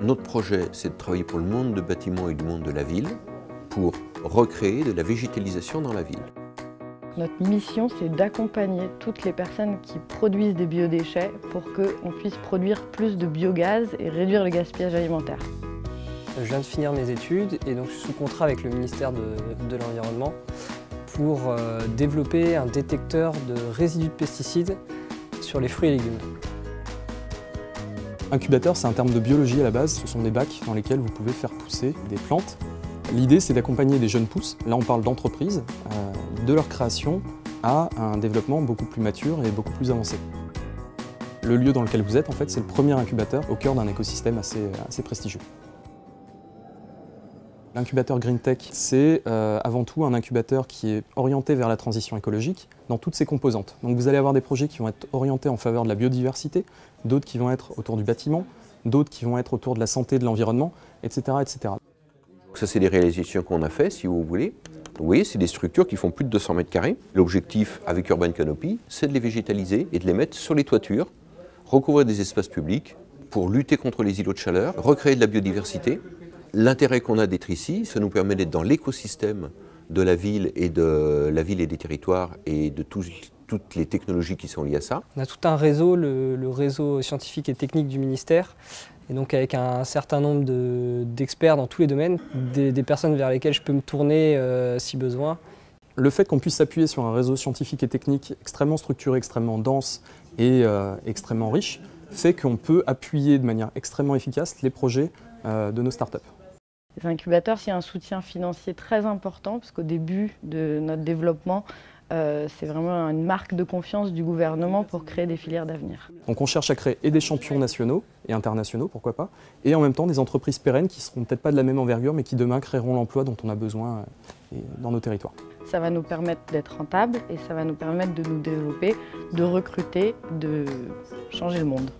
Notre projet, c'est de travailler pour le monde du bâtiment et du monde de la ville, pour recréer de la végétalisation dans la ville. Notre mission, c'est d'accompagner toutes les personnes qui produisent des biodéchets pour qu'on puisse produire plus de biogaz et réduire le gaspillage alimentaire. Je viens de finir mes études et donc je suis sous contrat avec le ministère de l'Environnement pour développer un détecteur de résidus de pesticides sur les fruits et légumes. Incubateur, c'est un terme de biologie à la base. Ce sont des bacs dans lesquels vous pouvez faire pousser des plantes. L'idée, c'est d'accompagner des jeunes pousses, là on parle d'entreprises, de leur création à un développement beaucoup plus mature et beaucoup plus avancé. Le lieu dans lequel vous êtes, en fait, c'est le premier incubateur au cœur d'un écosystème assez prestigieux. L'incubateur GreenTech, c'est avant tout un incubateur qui est orienté vers la transition écologique dans toutes ses composantes. Donc vous allez avoir des projets qui vont être orientés en faveur de la biodiversité, d'autres qui vont être autour du bâtiment, d'autres qui vont être autour de la santé, de l'environnement, etc., etc. Ça, c'est des réalisations qu'on a fait, si vous voulez. Vous voyez, c'est des structures qui font plus de 200 mètres carrés. L'objectif avec Urban Canopy, c'est de les végétaliser et de les mettre sur les toitures, recouvrir des espaces publics pour lutter contre les îlots de chaleur, recréer de la biodiversité. L'intérêt qu'on a d'être ici, ça nous permet d'être dans l'écosystème de la ville et des territoires et de toutes les technologies qui sont liées à ça. On a tout un réseau, le réseau scientifique et technique du ministère, et donc avec un certain nombre d'experts dans tous les domaines, des personnes vers lesquelles je peux me tourner si besoin. Le fait qu'on puisse s'appuyer sur un réseau scientifique et technique extrêmement structuré, extrêmement dense et extrêmement riche, fait qu'on peut appuyer de manière extrêmement efficace les projets de nos startups. Les incubateurs, c'est un soutien financier très important parce qu'au début de notre développement, c'est vraiment une marque de confiance du gouvernement pour créer des filières d'avenir. Donc on cherche à créer et des champions nationaux et internationaux, pourquoi pas, et en même temps des entreprises pérennes qui ne seront peut-être pas de la même envergure, mais qui demain créeront l'emploi dont on a besoin dans nos territoires. Ça va nous permettre d'être rentables et ça va nous permettre de nous développer, de recruter, de changer le monde.